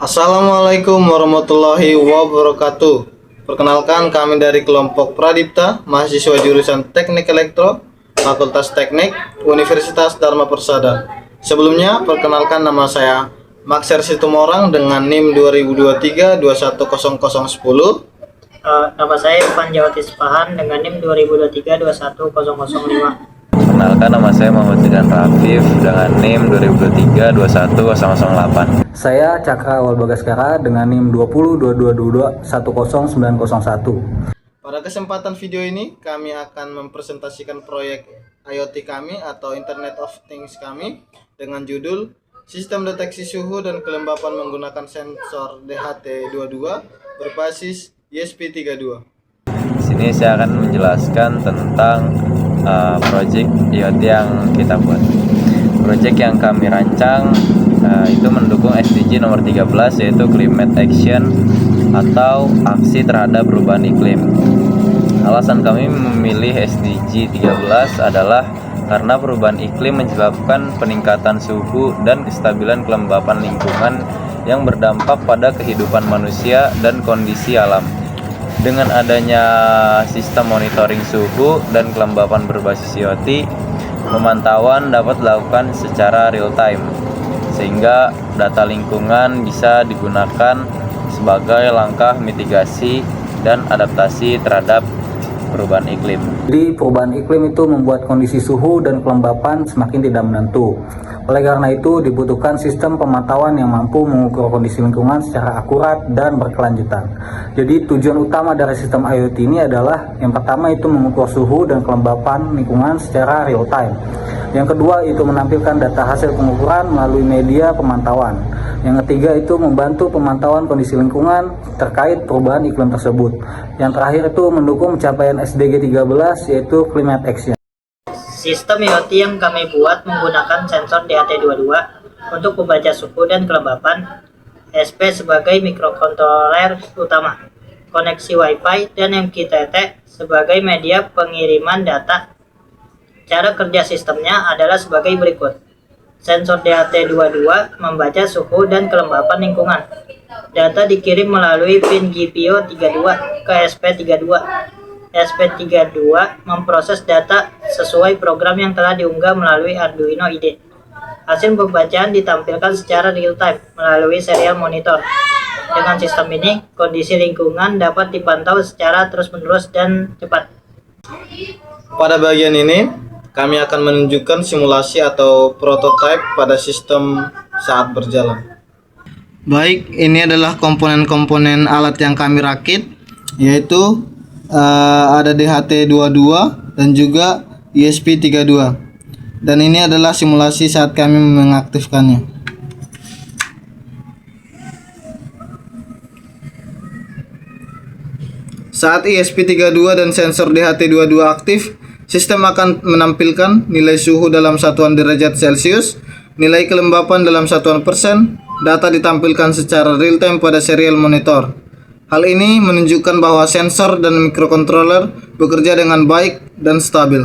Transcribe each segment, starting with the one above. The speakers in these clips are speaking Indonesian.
Assalamualaikum warahmatullahi wabarakatuh. Perkenalkan, kami dari kelompok Pradipta, mahasiswa jurusan Teknik Elektro, Fakultas Teknik, Universitas Dharma Persada. Sebelumnya, perkenalkan nama saya Maxer Situmorang dengan NIM 2023-210010. Nama saya Irfan Jawati Sepahan dengan NIM 2023-21005. Perkenalkan, nama saya Muhammad Zidan Rafif dengan NIM 2023-21008. Saya Cakra Awal Bagaskara dengan NIM 2022210901. Pada kesempatan video ini, kami akan mempresentasikan proyek IoT kami atau Internet of Things kami dengan judul Sistem Deteksi Suhu dan Kelembapan Menggunakan Sensor DHT22 berbasis ESP32. Di sini saya akan menjelaskan tentang project IoT yang kita buat. Project yang kami rancang itu mendukung SDG nomor 13, yaitu Climate Action atau aksi terhadap perubahan iklim. Alasan kami memilih SDG 13 adalah karena perubahan iklim menyebabkan peningkatan suhu dan kestabilan kelembapan lingkungan yang berdampak pada kehidupan manusia dan kondisi alam. Dengan adanya sistem monitoring suhu dan kelembapan berbasis IoT, pemantauan dapat dilakukan secara real time, sehingga data lingkungan bisa digunakan sebagai langkah mitigasi dan adaptasi terhadap perubahan iklim. Jadi perubahan iklim itu membuat kondisi suhu dan kelembapan semakin tidak menentu. Oleh karena itu dibutuhkan sistem pemantauan yang mampu mengukur kondisi lingkungan secara akurat dan berkelanjutan. Jadi tujuan utama dari sistem IoT ini adalah yang pertama itu mengukur suhu dan kelembapan lingkungan secara real time. Yang kedua itu menampilkan data hasil pengukuran melalui media pemantauan. Yang ketiga itu membantu pemantauan kondisi lingkungan terkait perubahan iklim tersebut. Yang terakhir itu mendukung pencapaian SDG 13 yaitu Climate Action. Sistem IoT yang kami buat menggunakan sensor DHT22 untuk membaca suhu dan kelembapan, SP sebagai mikrokontroler utama, koneksi Wi-Fi, dan MQTT sebagai media pengiriman data. Cara kerja sistemnya adalah sebagai berikut. Sensor DHT22 membaca suhu dan kelembapan lingkungan. Data dikirim melalui pin GPIO 32 ke SP32. SP32 memproses data sesuai program yang telah diunggah melalui Arduino IDE. Hasil pembacaan ditampilkan secara real time melalui serial monitor. Dengan sistem ini, kondisi lingkungan dapat dipantau secara terus-menerus dan cepat. Pada bagian ini, kami akan menunjukkan simulasi atau prototipe pada sistem saat berjalan. Baik, ini adalah komponen-komponen alat yang kami rakit, yaitu ada DHT22 dan juga ESP32. Dan ini adalah simulasi saat kami mengaktifkannya. Saat ESP32 dan sensor DHT22 aktif, sistem akan menampilkan nilai suhu dalam satuan derajat Celcius, nilai kelembapan dalam satuan persen. Data ditampilkan secara real time pada serial monitor. Hal ini menunjukkan bahwa sensor dan mikrokontroler bekerja dengan baik dan stabil.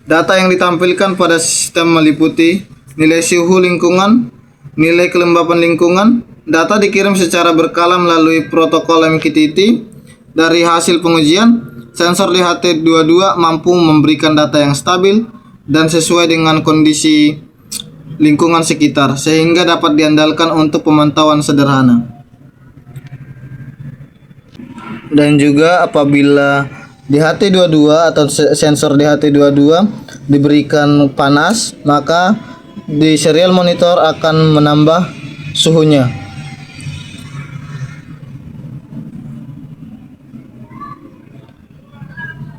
Data yang ditampilkan pada sistem meliputi nilai suhu lingkungan, nilai kelembapan lingkungan. Data dikirim secara berkala melalui protokol MQTT. Dari hasil pengujian, sensor DHT22 mampu memberikan data yang stabil dan sesuai dengan kondisi lingkungan sekitar, sehingga dapat diandalkan untuk pemantauan sederhana. Dan juga apabila DHT22 atau sensor DHT22 diberikan panas, maka di serial monitor akan menambah suhunya.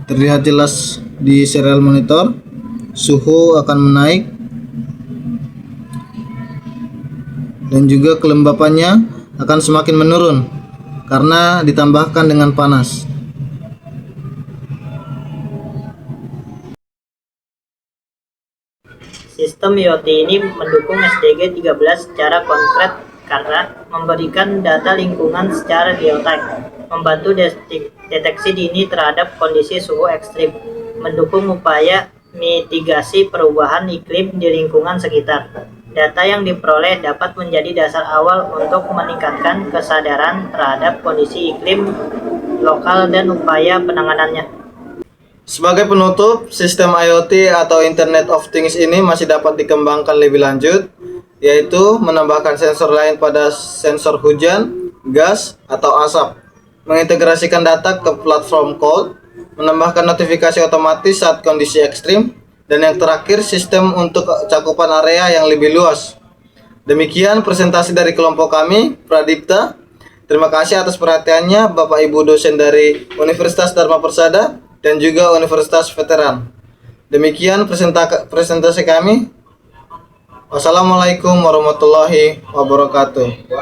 Terlihat jelas di serial monitor, suhu akan menaik dan juga kelembapannya akan semakin menurun karena ditambahkan dengan panas. Sistem IoT ini mendukung SDG 13 secara konkret karena memberikan data lingkungan secara real time, membantu deteksi dini terhadap kondisi suhu ekstrim, mendukung upaya mitigasi perubahan iklim di lingkungan sekitar, Data yang diperoleh dapat menjadi dasar awal untuk meningkatkan kesadaran terhadap kondisi iklim lokal dan upaya penanganannya. Sebagai penutup, sistem IoT atau Internet of Things ini masih dapat dikembangkan lebih lanjut, yaitu menambahkan sensor lain pada sensor hujan, gas, atau asap, mengintegrasikan data ke platform cloud, menambahkan notifikasi otomatis saat kondisi ekstrim, dan yang terakhir sistem untuk cakupan area yang lebih luas. Demikian presentasi dari kelompok kami, Pradipta. Terima kasih atas perhatiannya Bapak Ibu dosen dari Universitas Dharma Persada dan juga Universitas Veteran. Demikian presentasi kami. Wassalamualaikum warahmatullahi wabarakatuh.